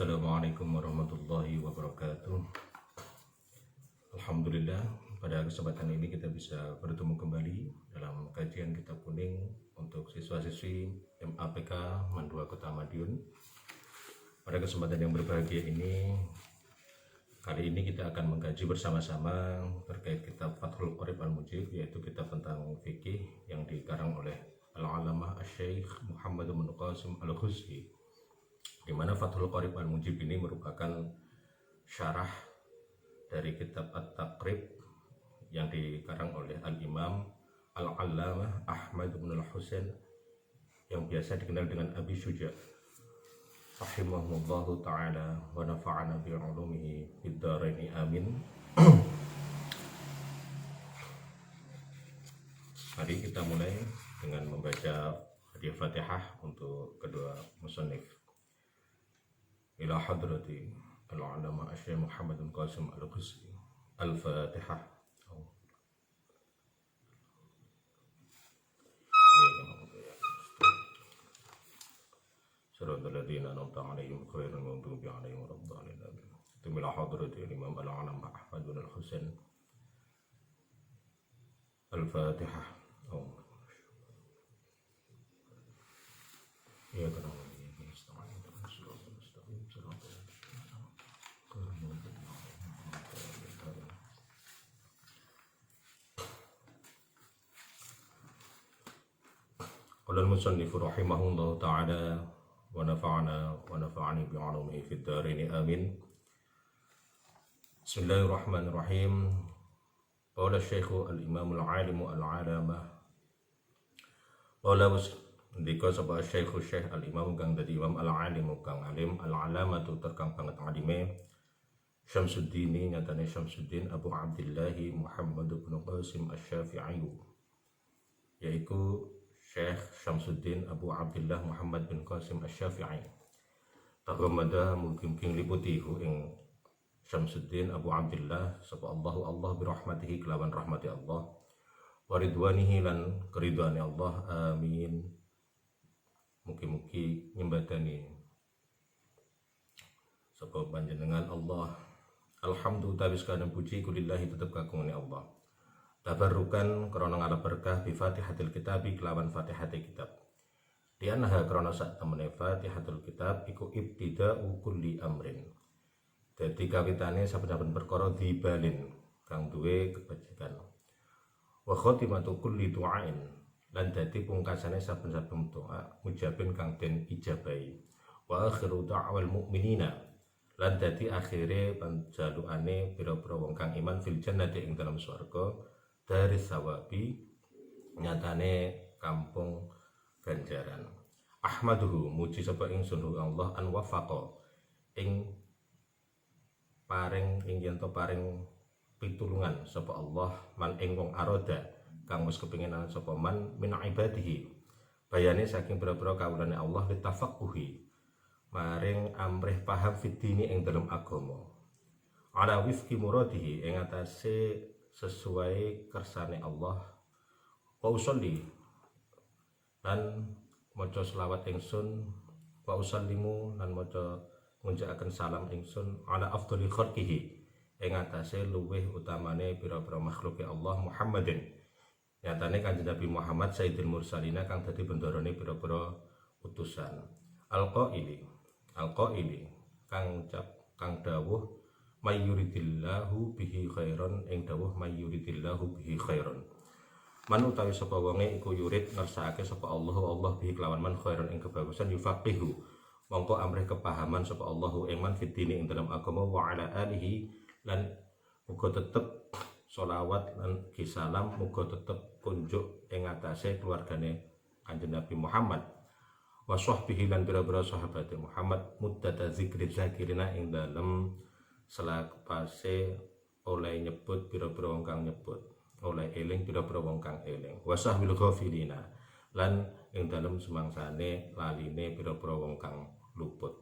Assalamualaikum warahmatullahi wabarakatuh. Alhamdulillah, pada kesempatan ini kita bisa bertemu kembali dalam kajian kitab kuning untuk siswa-siswi MAPK Mandua Kota Madiun. Pada kesempatan yang berbahagia ini, kali ini kita akan mengkaji bersama-sama terkait kitab Fathul Qorib Al-Mujib, yaitu kitab tentang fikih yang dikarang oleh Al-Alamah Asy-Syaikh Muhammad bin Qasim Al-Khuz'i, di mana Fathul Qorib Al-Mujib ini merupakan syarah dari kitab At-Taqrib yang dikarang oleh Al-Imam Al-Allamah Ahmad bin Al-Husain yang biasa dikenal dengan Abi Syuja rahimahullahu ta'ala wa nafa'ana bi'ulumihi fid dharaini amin. Mari kita mulai dengan membaca hadiah Fatihah untuk kedua musannif. Ila hadrati al-Alamah Asy-Syaikh Muhammad bin Qasim Al-Khuz'i. Al-Fatihah. Siratal ladzina an'amta 'alaihim ghairil maghdubi 'alaihim waladdallin. Ila hadrati al-Imam Al-Alamah Ahmad bin Al-Husain. Al-Fatihah. Ya kana Qala al-musannifu rahimahullahu ta'ala wa nafa'ani bi'ulumihi fid dharaini amin. Bismillahirrahmanirrahim. Qala Syekh al-Imam al-Alim al-Alamah Qala ndika sapa Syekh al-Imam kang dadi Imam al-Alim kang alim al-Alamah terkang banget alime Syamsuddin, nyatane Syamsuddin Abu Abdullah Muhammad bin Qasim Asy-Syafi'i, yaitu Syekh Syamsuddin Abu Abdullah Muhammad bin Qasim Asy-Syafi'i. Tagamada mungkin liputi ing Syamsuddin Abu Abdullah sapa Allah birahmatihi kelawan rahmati Allah, waridwanihi lan keridwane Allah, amin. Mugi-mugi nyembadani sapa panjenengan Allah. Alhamdulillah sekalian puji kulillahi tetep kagungane Allah. Tabarrukan krana ngalap berkah bi Fatihatil Kitab kelawan Fatihatil Kitab. Dianaha krana sak temene Fatihatul Kitab iku ibtida'u kulli amrin. Dadi kawitane saben-saben perkara dibalin kang duwe kebajikan. Wa khotimatu kulli du'ain, lan dadi pungkasane saben-saben doa mujabin kang den ijabahi. Wa akhiru da'wal mu'minina, lan dadi akhire panjalukane pira-pira wong kang iman fil jannati ing dalam swarga, dari sawabi nyatane kampung ganjaran. Ahmaduhu muji sapa ingsun Allah an wafaqa ing paring ing yen to paring pitulungan sapa Allah man ing wong aroda kang wis kepinginan sapa man min ibadihi, bayane saking pira-pira kawulane Allah litafaqquhi maring amrih paham fitini ing dalam agama, ala wifqi muradihi ing atase sesuai kersane Allah. Wa usolli lan maca selawat ingsun, wa usallimu lan maca ngunjakaken salam ingsun ala afdhali khalqihi ing atase luweh utamane pira-pira makhluke Allah Muhammadin, nyatane Kanjeng Nabi Muhammad Sayyidul Mursalina kang dadi bendarane pira-pira utusan. Al-qaili kang dawuh mayyuridillahu bihi khairan ing dawuh mayyuridillahu bihi khairan. Man utawi sapa wonge iku yurid ngersakake sapa Allah bihi kelawan man khairan ing kebagusan yufaqihu mongko amrih kepahaman sapa Allah ing man fitini ing dalam agama, wa ala alihi lan muga tetep sholawat lan kisalam muga tetep kunjuk ing atase keluargane Kanjeng Nabi Muhammad, wa sahbihi lan pira-pira sahabat Muhammad muddata zikri zakirina ing dalem selapase oleh nyebut pira-pira wong kang nyebut, oleh eling pira-pira wong kang eling, wa sahbil ghafilina lan ing dalem semangsane laline pira-pira wong kang luput.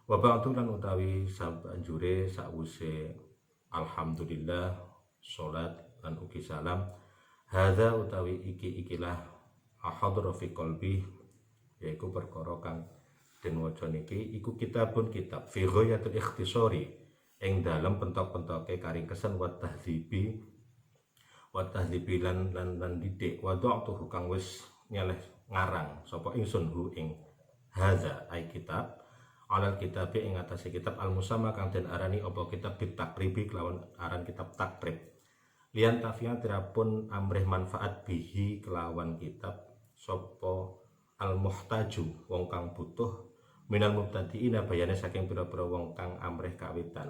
Wa ba'du lan utawi sabanjure sakwise alhamdulillah salat lan ugi salam, hadza utawi ikilah ahadra fi qalbi, yaiku perkara kang den waca niki iku kitabun kitab fi ghayatil ikhtisari ing dalem pentok-pentoke karingkesen wa tahdzibi lan didik wa dha'tuhu kang wis nyeleh ngarang sapa ingsun hu ing hadza ai kitab alal kitab ing atase kitab al musamma kang den arani apa kitab bitakribi kelawan aran kitab takrib lian tafian tirapun amrih manfaat bihi kelawan kitab sapa al muhtaju wong kang butuh minal mubtadiina bayane saking pira-pira wong kang amrih kawitan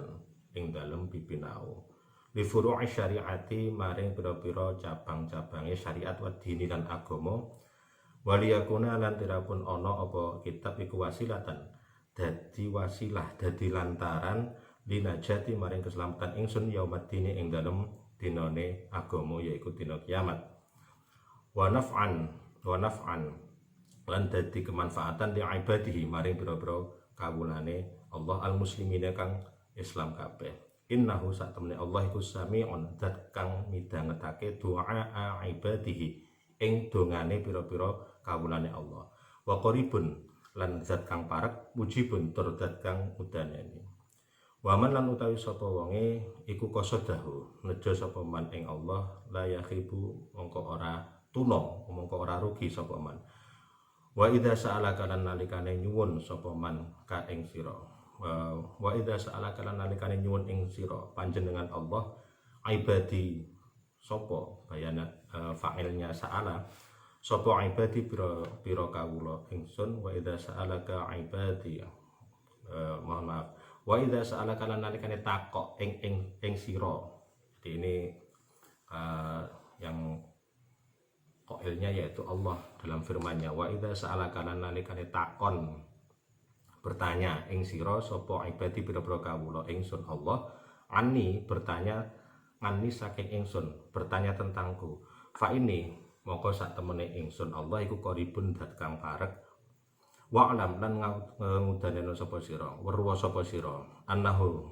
ing dalem pipinau li furu'i syariati maring pira-pira cabang-cabange syariat wa dini lan agama waliyakuna lan tirapun ana apa kitab iku wasilatan dadi wasilah dadi lantaran linajati maring keselamatan ingsun yaumaddini ing dalem dinane agama yaiku dina kiamat wa naf'an lan dadi kemanfaatan li ibadihi maring pira-pira kawulane Allah al muslimina kang Islam kabeh innahu sak temene Allah iku sami'un zat kang midhangetake doa ibadihi ing dongane pira-pira kawulane Allah wa qaribun lan zat kang parek mujibun tur zat kang udaneni waman lan utawi sapa wonge iku qasadahu nejo sapa man ing Allah la yakhibu mongko ora tuna mongko ora rugi sapa man wa idza sa'alaka lan nalikane nyuwun sapa man ka ing sira wa idza sa'alaka lan nalikane nyuwun ing sira panjenengan Allah ibadi sapa bayana fa'ilnya sa'ala sapa ibadi pira kawula ingsun wa idza sa'alaka ibadi mohon maaf wa idza sa'alaka lan nalikane takok ing sira jadi ini yang qailnya yaitu Allah dalam firman-Nya wa idza sa'alaka lan nalikane takon bertanya ing sira sapa ibadi pira-pira kawula ingsun Allah ani bertanya ngani saking ingsun bertanya tentangku fa ini moko sak temene ingsun Allah iku qaribun dat kang parek wa alam lan ngudaneno sapa sira weruh sapa sira annahu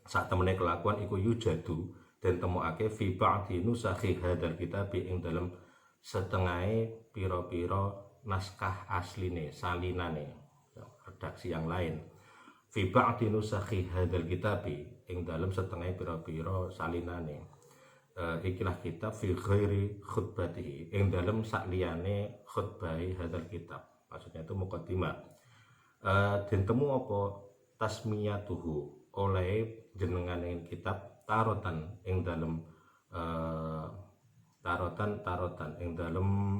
sak temene kelakuan iku yujadu den temokake fi ba'di nusakhi hadzal kitab ing dalem setengahe pira-pira naskah asline salinane redaksi yang lain fi ba'di nusakhi hadzal kitab ing dalem setengahe pira-pira salinane ikilah kitab fi ghairi khutbatihi ing dalem sakliyane khutbahi hadzal kitab maksudnya itu muqaddimah den temu apa tasmiyatuhu oleh jenengane kitab tarotan ing dalem tarotan ing dalem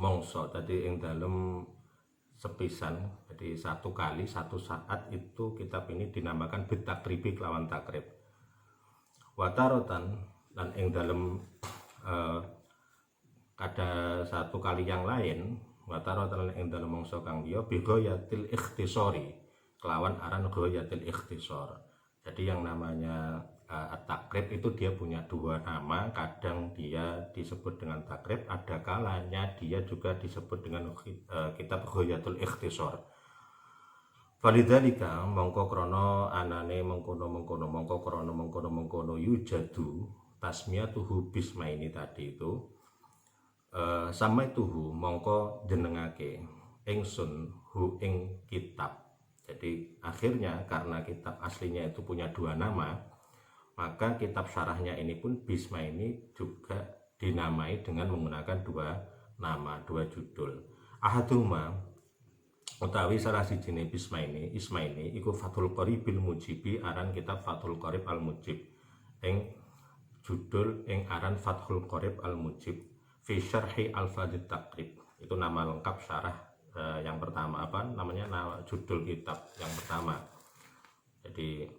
mongso tadi ing dalem sepisan jadi satu kali satu saat itu kitab ini dinamakan bitakribi kelawan takrib watarotan dan ing dalem ada satu kali yang lain watarotan ing dalem mongso kang liya bi ghayatil ikhtisari kelawan aran ghayatil ikhtisar jadi yang namanya takrib itu dia punya dua nama kadang dia disebut dengan takrib ada kalanya dia juga disebut dengan kitab ghayatul ikhtisar Falidzalika mongko krana anane mengkono yujadu tasmiyatuhu bismaini tadi itu samaituhu mongko jenengake ingsun hu ing kitab. Jadi akhirnya karena kitab aslinya itu punya dua nama, maka kitab syarahnya ini pun Bisma ini juga dinamai dengan menggunakan dua nama, dua judul. Ahaduma utawi salah sijine Isma ini iku Fathul Qaribil Mujibi aran kitab Fathul Qarib Al Mujib ing judul ing aran Fathul Qarib Al Mujib fi syarhi Al-Fadhit Takrib. Itu nama lengkap syarah yang pertama, apa namanya, judul kitab yang pertama. Jadi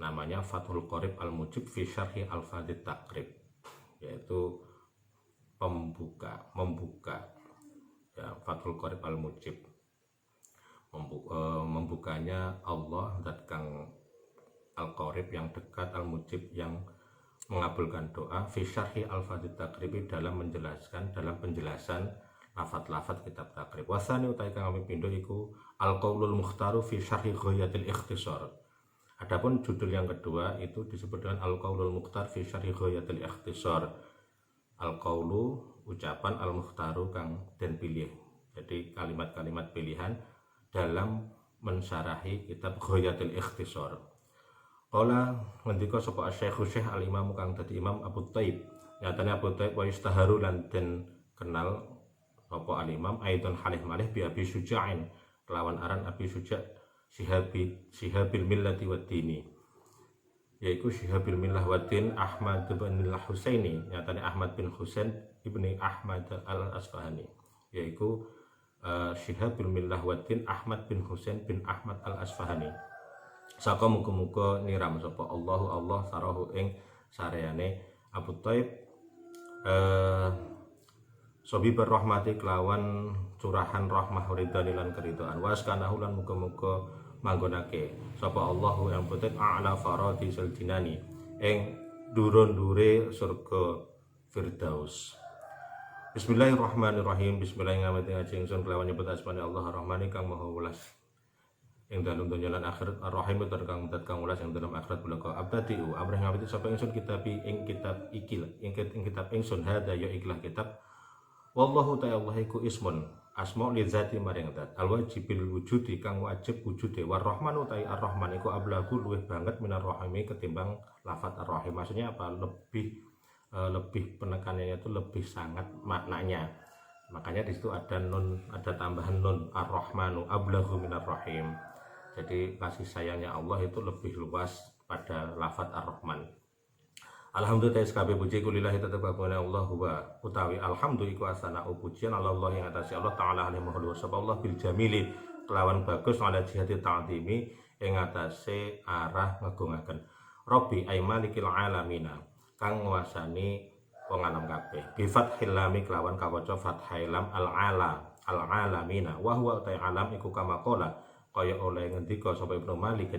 namanya Fathul Qarib Al Mujib fi syarhi Al-Fadhit Takrib, yaitu membuka ya, Fathul Qarib Al Mujib, membukanya Allah zat kang Al-Qarib yang dekat, Al Mujib yang mengabulkan doa, fi syarhi Al-Fadhit Takrib dalam penjelasan lafat-lafat kitab takrib. Wasani utai kang pindho iku Al-Qaulul Mukhtaru fi syarhi Ghayatil Ikhtisar. Adapun judul yang kedua itu disebut dengan Al-Qaulul Mukhtar fi syarhi Ghayatil Ikhtisar. Al-Qaulu ucapan, Al-Mukhtaru kang den pilih. Jadi jadi kalimat-kalimat pilihan dalam mensyarahi kitab Ghayatul Ikhtisar. Kala ngendika sapa Syekh al-Imam kang dadi Imam Abu Thaib, nyatane Abu Thaib wa istaharu lan den kenal sapa al-Imam aidon halih malih bi Abi Syuja'in kelawan aran Abi Syuja' Sihabil Millati wad Dini, yaitu Sihabil Millah wad Din Ahmad bin al-Husaini, nyatane Ahmad bin Husain ibni Ahmad al-Asfahani, yaitu Sihabil Millah wad Din Ahmad bin Husain bin Ahmad al-Asfahani. Saka muga-muga niram sapa Allah sarahu ing sareane Abu Thaib sobi berrahmati kelawan curahan rahmah ridhani lan keridhaan waskanahu lan muga-muga manggonake sapa Allahu yang betet a'la farati saljinani ing dhuwur-dhuwure surga Firdaus. Bismillahirrahmanirrahim. Bismillahirrahmanirrahim. Ingsun kelawan nyebut asmane Allah Ar-Rahman kang maha welas ing dalem donya lan akhirat, Ar-Rahim kang mudat kang welas ing dalem akhirat bulaka abdati'u amrih ngawiti sapa ingsun kitabi ing kitab iki ing kitab ingsun hada ya ikhlas kitab. Wallahu ta'ala iku ismun asma li zati maring zat alwajibil wujudi kang wajib wujude warrahmanu ta'i ar-rahman iku ablagu luwih banget minar rahimi ketimbang lafat ar-rahim. Maksudnya apa? Lebih penekanannya itu lebih sangat maknanya, makanya di situ ada nun, ada tambahan nun ar-rahmanu ablagu minar rahim. Jadi kasih sayangnya Allah itu lebih luas pada lafat ar-rahman. Alhamdulillah sekabeh puji kulillahi tetep kagungane Allah wa utawi alhamdulillah iku asana pujian Allah yang atase Allah taala alaihi maha sapa Allah bil jamili kelawan bagus ala jihati ta'zimi ing atase arah ngagungaken Rabbi ay malikil alamina kang nguasani wong alam kabeh bi fathil lam kelawan kawaca fathil lam al alamina wa huwa ta alam iku kama qala kaya oleh ngendika sapa Ibnu Malik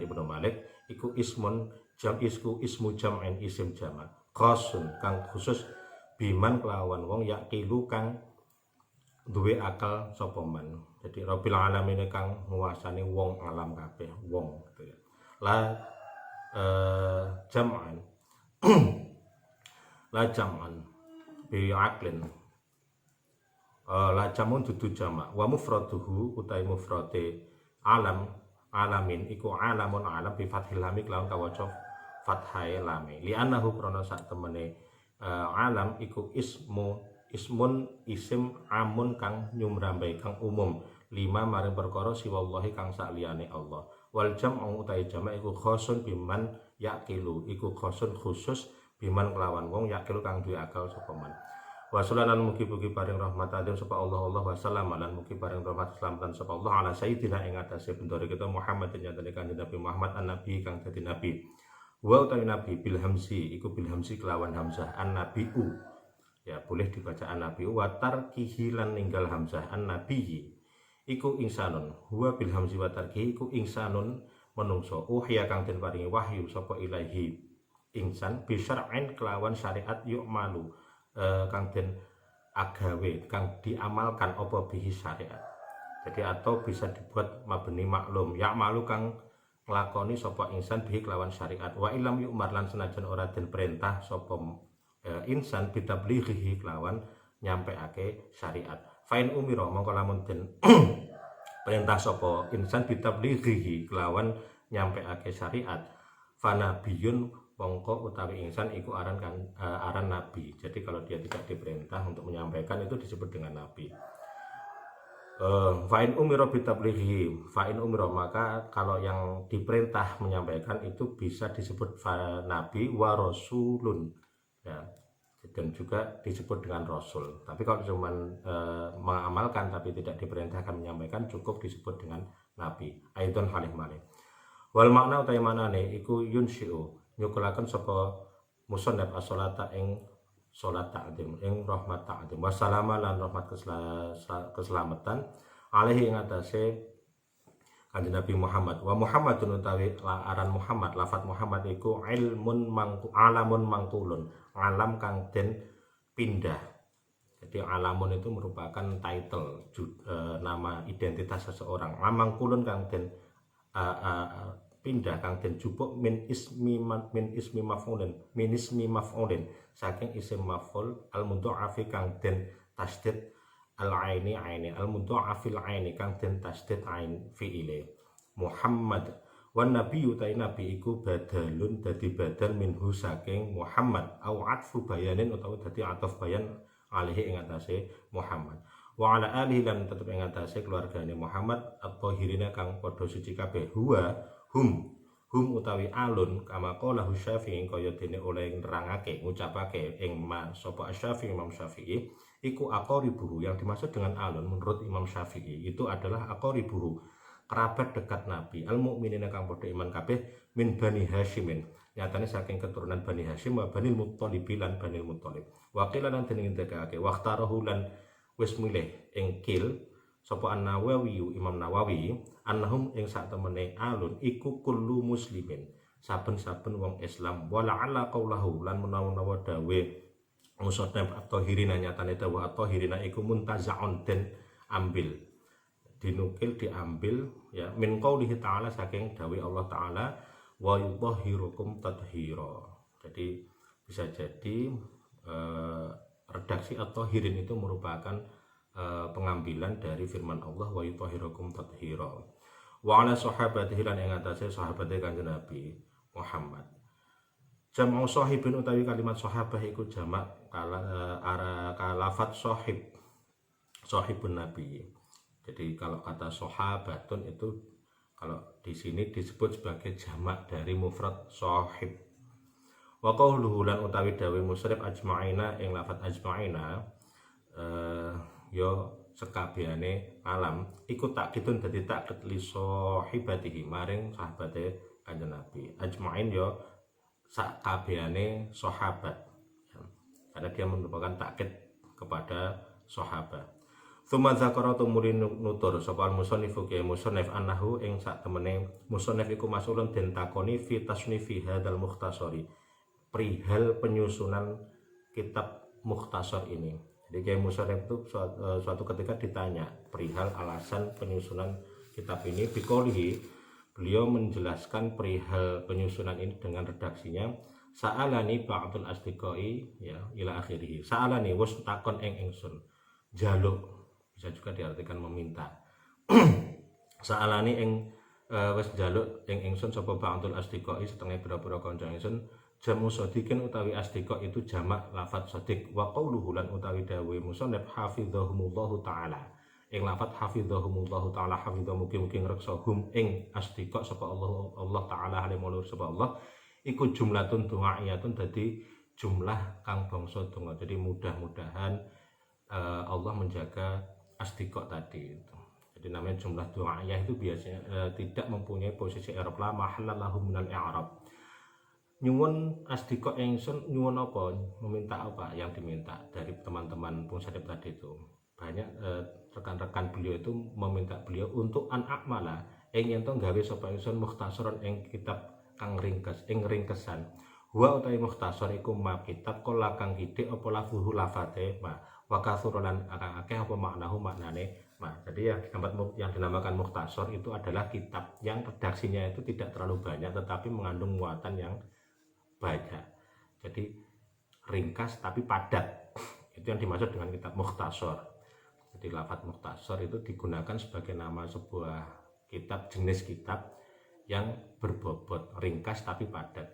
iku ismun jam ismu jam'in isim jama khosun kang khusus biman kelawan wong yakilu kang duwe akal sapa man. Jadi Rabbil alamin kang nguasani wong alam kabeh wong gitu ya. Jam'an la jam'an bi aqlin la jamun dudu jama wa mufraduhu utai mufrade alamin iku alamun alam bi fathil lam kelawan kawaca fathai lame li'annahu krana sak temene alam iku ismun isim amun kang nyumrambai kang umum lima maring perkara siwallahi kang sakliyane Allah wal jam'u utai jamak iku khosun biman yaqilu iku khosun khusus biman kelawan wong yaqilu kang duwe akal sapa man. Wasalanan mugi-mugi paring rahmat adem sapa Allah wasallam lan mugi paring rahmat selamatan sapa Allah ala sayyidina ing atase bendoro kita Muhammad nyatane kanjeng Nabi Muhammad an-nabi kang dadi nabi. Wa utawi nabi bil hamzi iku bil hamzi kelawan hamzah an-nabiu. Ya boleh dibaca an-nabiu wa tarkihi lan ninggal hamzah an-nabiyyi. Iku insanun. Huwa bil hamzi wa tarkihi iku insanun menungso. Uhya kang den paringi wahyu sapa ilahi insan bi syar'in kelawan syariat yuk malu kang den agawe kang diamalkan apa bihi syariat. Jadi atau bisa dibuat mabni maklum ya malu kang nglakoni sapa insan bihi kelawan syariat wa ilam yu'mar lan senajan ora den perintah sapa insan bitablighihi kelawan nyampeake syariat. Fain umira mongko lamun den perintah sapa insan bitablighihi kelawan nyampeake syariat fanabiyun mongko utawi insan iku aran nabi. Jadi kalau dia tidak diperintah untuk menyampaikan itu disebut dengan nabi. Fa'in umiro bitablighi, fa'in umiro maka kalau yang diperintah menyampaikan itu bisa disebut nabi wa rasulun ya, dan juga disebut dengan rasul. Tapi kalau cuma mengamalkan tapi tidak diperintahkan menyampaikan cukup disebut dengan nabi. Aidon halih malih. Wal makna utai manane iku yunshi'u nyukulaken sapa musannaf as-sholata ing salat ta'zim ing rahmat ta'zim wassalama lan rahmat keselamatan alaihi ing atase kanjeng Nabi Muhammad wa Muhammadun utawi aran Muhammad lafat Muhammad iku alamun mangkulun alam kang den pindah. Jadi alamun itu merupakan title nama identitas seseorang. Mangkulun kang den pindah kang den jupuk min ismi maf'ulin saking isim maf'ul al mudha'afi kang den tasdid al-aini aini al-mudha'afil aini kang den tasdid ain fi'ile Muhammad wan nabi utai nabi iku badalun dadi badal minhu saking Muhammad au atfu bayanin utawa dadi ataf bayan alihi ing atase Muhammad wa ala alihi lan tetep ing atase keluargane Muhammad at-thahirina kang padha suci kabeh hum utawi alun kama qala Syafi'i kaya dene oleh nerangake ngucapake ing sapa Syafi'i Imam Syafi'i iku aqaribuhu yang dimaksud dengan alun menurut Imam Syafi'i itu adalah aqaribuhu kerabat dekat Nabi al mukminina kang padha iman kabeh min Bani Hasyimin nyatane saking keturunan Bani Hasyim wa Bani Muthalib lan Bani Muthalib waqilan lan dening ndekake waqtarahu lan wis milih ing kil sapa An-Nawawi Imam Nawawi annahum ing sak temene alun iku kullu muslimin saben-saben wong Islam wala ala qaulahu lan menawa-nawa dawe musannaf at-tahirina nyatane dawa at-tahirina iku muntazaun den ambil dinukil diambil ya min qaulihi ta'ala saking dawe Allah taala wa yutahhirukum tathira. Jadi bisa jadi redaksi at-tahirin itu merupakan pengambilan dari firman Allah wa yutahhirukum tathira wa ala sahabatihi lan ing atase sahabate Kanjeng Nabi Muhammad. Jam'u sahibin utawi kalimat sahabah iku jamak lafat sahibun Nabi. Jadi kalau kata sahabatun itu kalau di sini disebut sebagai jamak dari mufrad sahib. Wa qauluhu lan utawi dawe musyrif ajma'ina ing lafat ajma'ina yo sekabehane alam iku takkitun dadi takkit li sahibatihi maring sahabate Kanjeng Nabi ajmain yo sakabehane sahabat ya. Karena dia merupakan takkit kepada sahabat. Tsumma zakara tumuri nutur sapa musannif ki musannif annahu ing sak temene musannif iku masulun den takoni fi tasnifi hadzal mukhtasari perihal penyusunan kitab mukhtasar ini. Jadi Kiai Musarref itu suatu ketika ditanya perihal alasan penyusunan kitab ini bikolihi beliau menjelaskan perihal penyusunan ini dengan redaksinya sa'alani ba'dul asdiqai ya ila akhirih sa'alani was takon ing ingsun jaluk bisa juga diartikan meminta sa'alani ing wis jaluk ing ingsun sapa ba'dul asdiqai setengah pira-pira kanca ingsun jamu sodikin utawi asdiqah itu jamak lafat sodik wa qauluhu lan utawi dawe musannaf hafizahumullahu ta'ala ing lafat hafizahumullahu ta'ala hafizah mugi-mugi ngreksa hum ing asdiqah sapa Allah ta'ala halim mulur sapa Allah iku jumlatun du'aiyatun dadi jumlah kang bangsa donga. Jadi mudah-mudahan Allah menjaga asdiqah tadi itu. Jadi namanya jumlah du'aiyah itu biasanya tidak mempunyai posisi i'rab la mahalla lahu minal i'rab. Nyuwun asdiqah ingsun nyuwun apa meminta apa yang diminta dari teman-teman Pungsadep tadi itu banyak rekan-rekan beliau itu meminta beliau untuk an-akmala ing yen to gawe sapa ingsun mukhtasaran ing kitab kang ringkes ing ringkesan wa utawi mukhtasar iku ma kitab kala kang ide apa lafzuhu lafate ma wa kasuran akeh apa maknahu maknane ma. Jadi yang dinamakan mukhtasar itu adalah kitab yang redaksinya itu tidak terlalu banyak tetapi mengandung muatan yang banyak. Jadi ringkas tapi padat. Itu yang dimaksud dengan kitab mukhtasar. Jadi lafaz mukhtasar itu digunakan sebagai nama sebuah kitab, jenis kitab yang berbobot, ringkas tapi padat.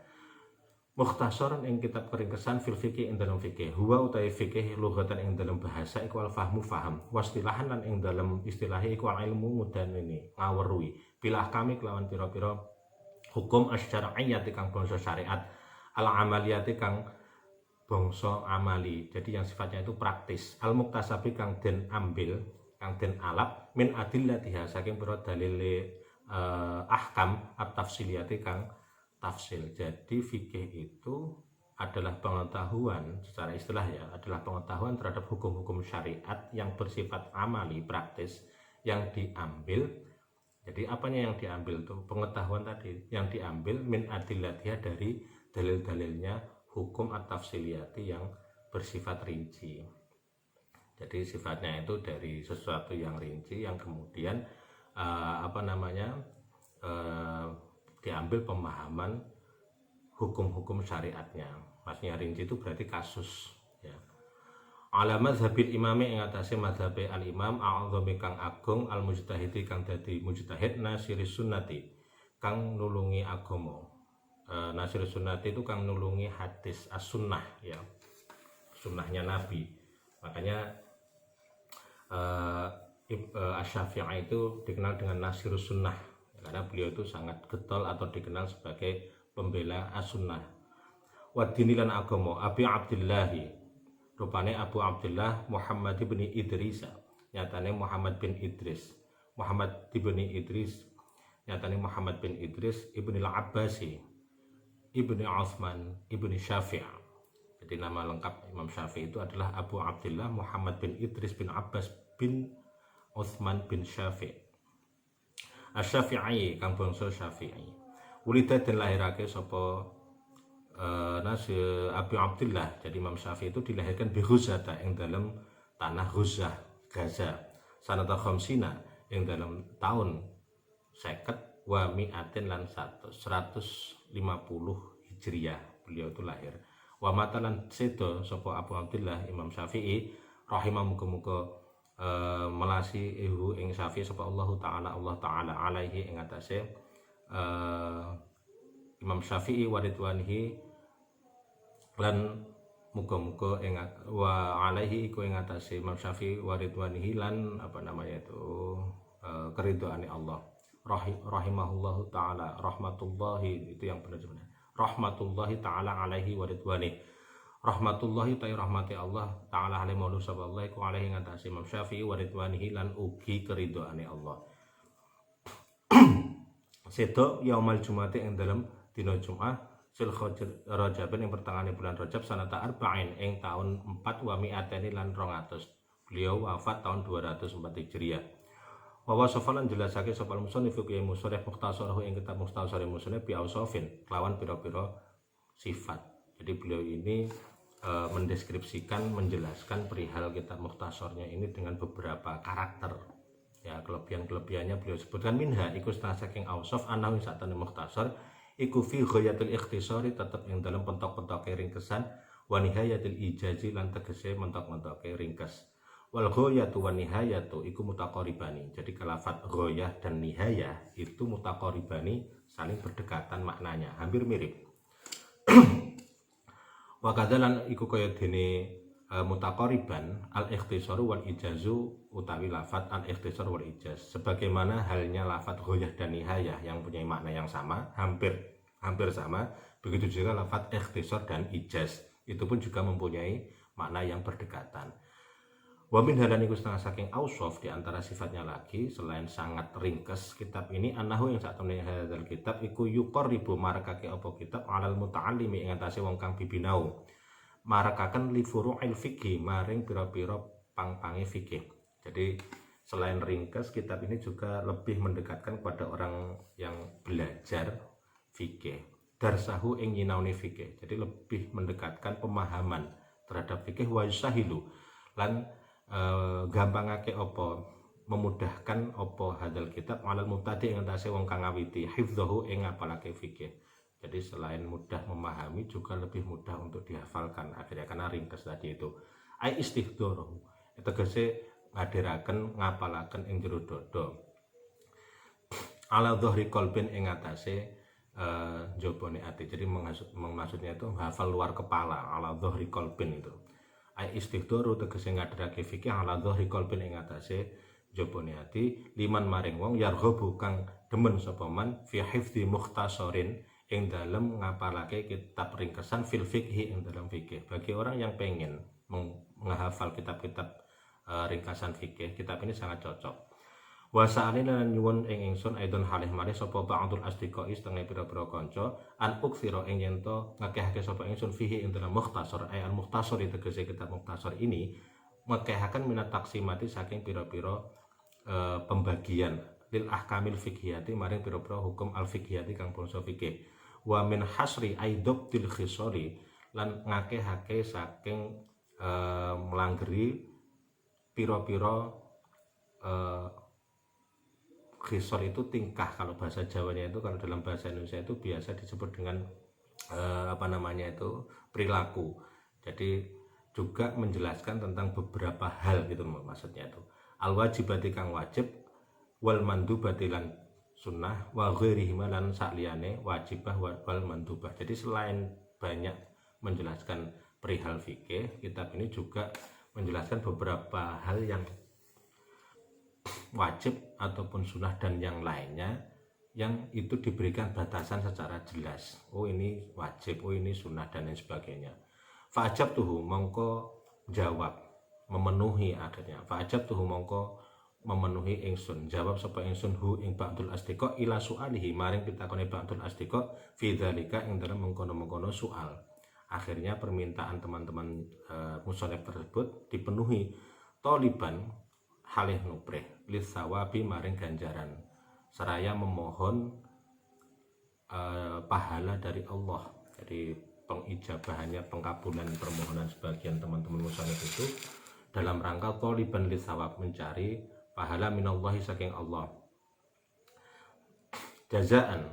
Mukhtasar ing kitab keringkesan fil fikih ing dalam fikih. Huwa utawi fikih lughatan ing dalam bahasa iku al fahmu faham. Wastilahan lan ing dalam istilahi iku al ilmu mudan ini ngawerui. Bilah kami kelawan pira-pira hukum asy-syar'iyyah kang bangsa syariat al amaliyati kang bangsa amali. Jadi yang sifatnya itu praktis. Al muktasabi kang den ambil, kang den alap min adillatiha saking pira dalile ahkam at-tafsiliyati kang tafsil. Jadi fikih itu adalah pengetahuan secara istilah ya, adalah pengetahuan terhadap hukum-hukum syariat yang bersifat amali, praktis yang diambil. Jadi apanya yang diambil tuh? Pengetahuan tadi yang diambil min adillatiha dari dalil-dalilnya hukum at-tafsiliyati yang bersifat rinci. Jadi sifatnya itu dari sesuatu yang rinci yang kemudian diambil pemahaman hukum-hukum syariatnya. Maksudnya rinci itu berarti kasus ya. ala mazhabil imami ing atase mazhabe al imam a'adzami kang agung al mujtahidi kang dadi mujtahid nasiris sunnati kang nulungi agama. Nasiris sunnati itu kang nulungi hadis as-sunnah ya, sunnahnya Nabi. Makanya Asy-Syafi'i itu dikenal dengan nasirus sunnah karena beliau itu sangat getol atau dikenal sebagai pembela as-sunnah. Wa dinilan agama Abi Abdillahi rupane Abu Abdullah Muhammad bin Idris, nyatane Muhammad bin Idris, Muhammad bin Idris, nyatane Muhammad bin Idris ibni al-Abbasi ibni Utsman ibni Syafi'. Jadi nama lengkap Imam Syafi'i itu adalah Abu Abdullah Muhammad bin Idris bin Abbas bin Utsman bin Syafi'. Asy-Syafi'i kang bangsa Syafi'i. Ulida den lahirake sapa Abu Abdullah. Jadi Imam Syafi'i itu dilahirkan di Ghuzata yang dalam tanah Ghuzah Gaza sanata khamsina yang dalam tahun 50 wa mi'atin lan 150 Hijriah beliau itu lahir. Wa matalan sedo sapa Abu Abdullah Imam Syafi'i rahimah muga-muga melasi ihu ing Syafi'i sapa Allah taala alaihi ing atase Imam Syafi'i waridwanihi lan muga-muga ing wa alaihi iku ing atase Imam Syafi'i waridwanihi lan apa namanya itu keridhaane Allah. Rahimahullahu taala rahmatullahi itu yang benar sebenarnya. Rahmatullahi taala alaihi waridwanihi. Rahmatullahi ta rahmati Allah taala alaihi wa sallallahu iku alaihi ing atase Imam Syafi'i waridwanihi lan ugi keridhaane Allah. Sedo yaumal jumati ing dalam dina Jumat Rajab yang pertengahan bulan Rajab sanata arba'in ing tahun 4 wa mi'atani lan 200. Beliau wafat tahun 204 Hijriah. Wa wasafalan jelasake sapa musannif fi musannif mukhtasarahu ing kitab mukhtasar musannif bi ausafin kelawan pira-pira sifat. Jadi beliau ini mendeskripsikan, menjelaskan perihal kitab mukhtasarnya ini dengan beberapa karakter. Ya, kelebihan-kelebihannya beliau sebutkan minha iku setengah saking ausaf anahu satane mukhtasar iku fi ghayatil ikhtisari tetep yang dalam pentok-pentoke ringkesan wa nihayatil ijazi lan tegese mentok-mentoke ringkes. Wal ghayatu wan nihayatu iku mutaqaribani. Jadi lafaz ghayah dan nihayah itu mutaqaribani, saling berdekatan maknanya, hampir mirip. Wa kadzalan iku kaya dene mutaqariban al-ikhtisaru wal ijazu utawi lafaz al-ikhtisar wal ijaz sebagaimana halnya lafaz ghayah dan nihayah yang punya makna yang sama, hampir sama, begitu juga lafaz ikhtisar dan ijaz itu pun juga mempunyai makna yang berdekatan. Wa min halan iku setengah saking ausaf di antara sifatnya lagi selain sangat ringkes kitab ini anahu yang sak temene hadzal kitab iku yuqarribu marakake apa kitab alal muta'allimi ing atase wong kang bibinau marakaken li furu'il fikih maring pira-pira pang-pange fikih. Jadi selain ringkes kitab ini juga lebih mendekatkan kepada orang yang belajar fikih. Darsahu ing nyinauni fikih. Jadi lebih mendekatkan pemahaman terhadap fikih wa yusahilu lan gampangake apa memudahkan apa hadal kitab alal mubtadi ing atase wong kang ngawiti hifdzahu ing ngapalake fikih. Jadi selain mudah memahami juga lebih mudah untuk dihafalkan akhirnya karena ringkes tadi itu. Ai istihdorohu tegese ngadiraken ngapalaken ing jero dada. Ala dhahri qalbin ing atase jabone ati. Jadi maksudnya itu hafal luar kepala ala dhahri qalbin itu. Ai istihdoru tegese ngadirake fikih ala dhahri qalbin ing atase jabone ati liman maring wong yarghabu kang demen sapa man fi hifdzi mukhtasarin ing dalam ngapalake kitab ringkesan fil fikhi ing dalam fikih. Bagi orang yang pengen menghafal kitab-kitab ringkasan fikih, kitab ini sangat cocok. Wa sa'alin lan nyuwun ing ingsun aidon halih malih sapa ba'dul asdiqai setengah pira-pira kanca an uksira ing yen to ngakehake sapa ingsun fihi ing dalam mukhtasar ay al mukhtasar tegese kitab mukhtasar ini ngakehaken minat taksimati saking pira-pira pembagian lil ahkamil fiqhiyati maring pira-pira hukum al fiqhiyati kang bangsa fikih. Wa min hasri aidobtil khisori lan ngakehake saking melanggeri pira-pira khisor itu tingkah, kalau bahasa Jawanya itu, kalau dalam bahasa Indonesia itu biasa disebut dengan apa namanya itu perilaku. Jadi juga menjelaskan tentang beberapa hal gitu maksudnya itu. Al wajibati kang wajib, wal mandubati lan sunnah, wa ghairihima lan sakliyane wajibah wal mandubah. Jadi selain banyak menjelaskan perihal fikih, kitab ini juga menjelaskan beberapa hal yang wajib ataupun sunnah dan yang lainnya yang itu diberikan batasan secara jelas. Oh ini wajib, oh ini sunnah dan lain sebagainya. Fa'ajab tuhu mongko jawab, memenuhi akhirnya. Fa'ajab tuhu mongko memenuhi ingsun, jawab sapa ingsun hu ing ba'dul asdiqa ila su'alihi maring pitakone ba'dul asdiqa fi dzalika ing dalam mengkono-mengkono soal. Akhirnya permintaan teman-teman musonef tersebut dipenuhi toliban halih nuprih lisawabi maring ganjaran seraya memohon pahala dari Allah. Jadi pengijabahannya, pengkabulan permohonan sebagian teman-teman musonef itu dalam rangka toliban lisawab, mencari pahala minallahi saking Allah. Jazaan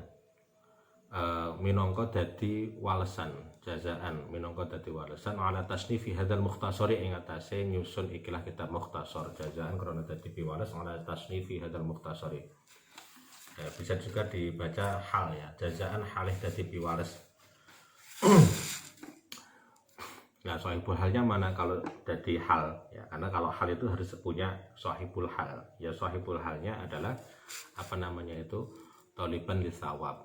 minangka dadi walesan, jazaan minangka dadi walesan ala tasnifi hadzal mukhtasari ing atase nyusun ikilah kitab mukhtasar. Jazaan krana dadi piwales ala tasnifi hadzal mukhtasari. Bisa juga dibaca hal ya, jazaan halih dadi piwales. Nah, sahibul halnya mana kalau jadi hal ya, karena kalau hal itu harus punya sahibul hal. Ya, sahibul halnya adalah apa namanya itu toliban lisawab.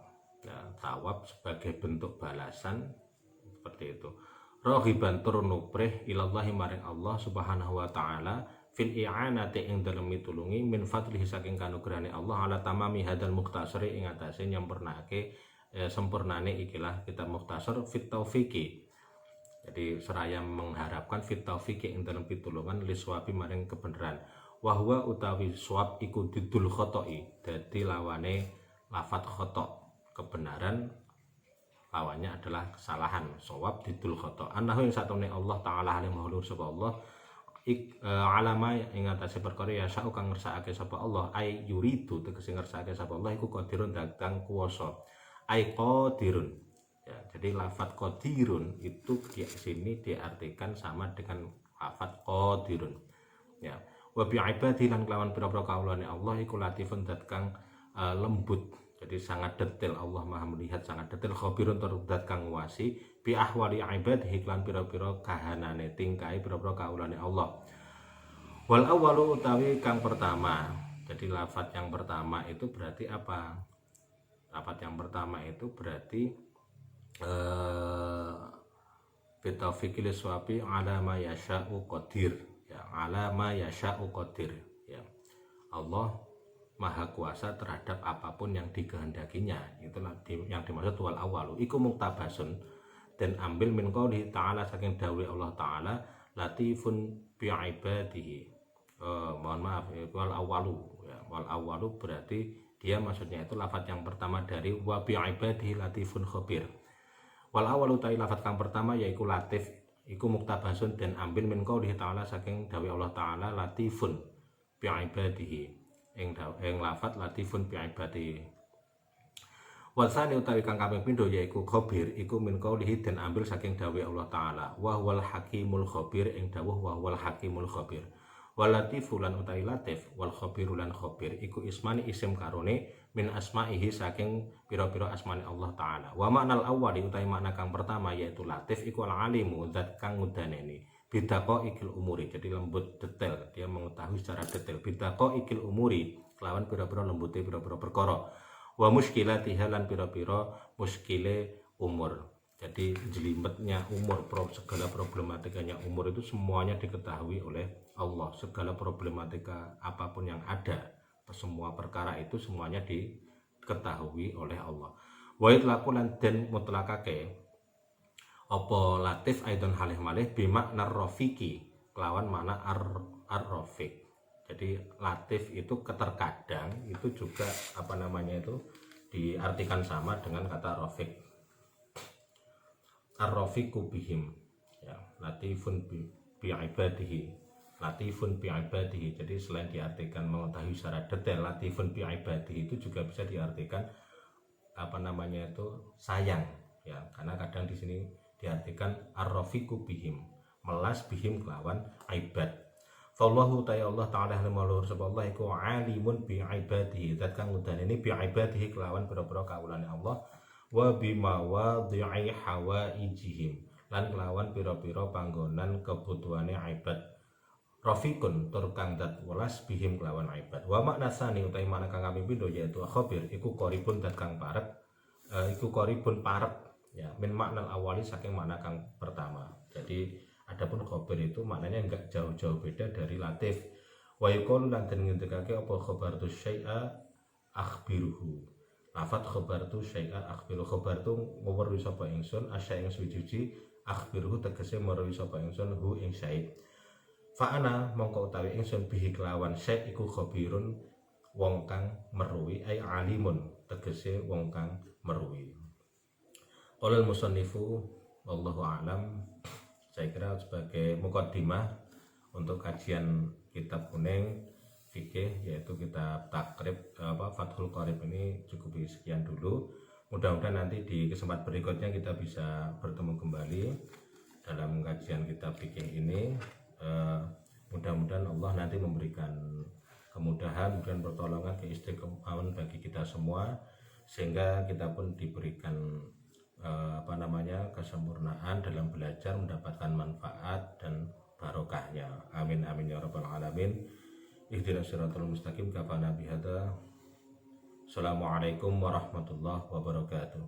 Ya, sawab sebagai bentuk balasan seperti itu. Rohiban turun nuprih ilallahi maring Allah subhanahu wa ta'ala fil i'anati ing dalem mitulungi min fadlihi saking kanugrahane Allah ala tamami hadal mukhtasari ing atase nyempurnake sempurnane ikilah kitab mukhtasar fit taufiqi. Jadi seraya mengharapkan fit taufiqi ing dalam pitulungan liswabi maring kebenaran. Wa huwa utawi swab iku didul khoto'i. Dadi lawane lafat khoto'. Kebenaran lawannya adalah kesalahan. Swab didul khoto'. Annahu yang satune Allah taala alim maulur sapa Allah alama ing atase perkara ya sak kang ngersakake sapa Allah ay yuridu tegese ngersakake sapa Allah iku qadirun kang kuwasa. Ay qadirun. Ya, jadi lafat qadirun itu di sini diartikan sama dengan lafat qadirun. Ya, wa bi ibadi lan kelawan pira-pira kaulane Allah iku latifun dat kang lembut. Jadi sangat detail, Allah Maha melihat sangat detail. Khabirun tur dat kang wasi bi ahwali ibadihi lan pira-pira kahanane tingkai pira-pira kaulane Allah. Wal awwalu utawi kang pertama. Jadi lafat yang pertama itu berarti apa? Lafat yang pertama itu berarti bitaufiqi liswabi ala ma yasha'u qadir ya, ala ma yasha'u qadir ya. Allah maha kuasa terhadap apapun yang dikehendakinya. Itulah yang dimaksud wal awalu iku muktabasun, dan ambil min qouli ta'ala saking dawuh Allah taala latifun bi ibadihi. Mohon maaf wal awalu ya, wal awalu berarti dia maksudnya itu lafaz yang pertama dari wa bi ibadihi latifun khabir. Wal awal utai lafaz kang pertama yaiku latif iku muktabasun, dan ambil min qouli ta'ala saking dawuh Allah taala latifun bi ibadihi ing lafaz latifun bi ibadihi. Wasani utawi kang kaping pindho yaiku khabir iku min qouli, dan ambil saking dawuh Allah taala wa huwal hakimul khabir ing dawuh wa huwal hakimul khabir. Wal latifu lan utawi latif wal khabiru lan khabir iku ismani isim karone min asma'ihi saking pira-pira asmane Allah taala. Wa ma'nal awwali utawi makna kang pertama yaitu latif iku al alimu zat kang ngudaneni bidaqo ikil umuri. Jadi lembut detail, dia mengetahui secara detail bidaqo ikil umuri kelawan pira-pira lembute pira-pira perkara. Wa muskilatiha lan pira-pira muskile umur. Jadi jelimetnya umur, segala problematikanya umur itu semuanya diketahui oleh Allah. Segala problematika apapun yang ada, semua perkara itu semuanya diketahui oleh Allah. Wa itlaqu lan den mutlakake apa latif aidon halih malih bimakna rafiqi kelawan makna ar-rafiq. Jadi latif itu keterkadang itu juga apa namanya itu diartikan sama dengan kata rafiq. Ar-rafiqu bihim ya, latifun bi ibadihi, latifun bi ibadihi. Jadi selain diartikan mengetahui secara detail, latifun bi ibadihi itu juga bisa diartikan apa namanya itu sayang ya, karena kadang di sini diartikan ar-rafiqu bihim, melas bihim kelawan ibad. Fallahu ta'ala Allah ta'ala luhur sapa Allah iku alimun bi ibadihi. Zat kang ngudaneni bi ibadihi kelawan pira-pira kawulane Allah wa bima wadhi'i hawaijihim lan kelawan pira-pira panggonan kebutuhane ibad. Rafiqun tur kang zat welas bihim kelawan ibad. Wa makna sani utawi makna kang kami pindho yaitu khabir iku qaribun zat kang parep iku qaribun parep ya min makna awali saking makna kang pertama. Jadi adapun khabir itu maknanya enggak jauh-jauh beda dari latif. Wa yaqulu lan den ngendikake apa khabartu syai'a akhbiruhu. Lafat khabartu syai'a akhbiru. Khabartu weruhi sapa ingsun asya ing suci akhbiruhu tegese meruhi sapa ingsun hu ing syai'. Fa ana mongko utawi ingsun bihi kelawan syai' iku khabirun wong kang meruhi ai alimun tegese wong kang meruhi. Qala al-musannifu wallahu a'lam. Saya kira sebagai mukaddimah untuk kajian kitab kuning fikih yaitu kitab takrib Fathul Qorib ini cukup sekian dulu. Mudah-mudahan nanti di kesempatan berikutnya kita bisa bertemu kembali dalam kajian kitab fikih ini. Mudah-mudahan Allah nanti memberikan kemudahan dan pertolongan keistiqomahan bagi kita semua sehingga kita pun diberikan kesempurnaan dalam belajar, mendapatkan manfaat dan barokahnya. Amin amin ya rabbal alamin. Ihdinas siratal mustaqim kafana bihada. Assalamualaikum warahmatullahi wabarakatuh.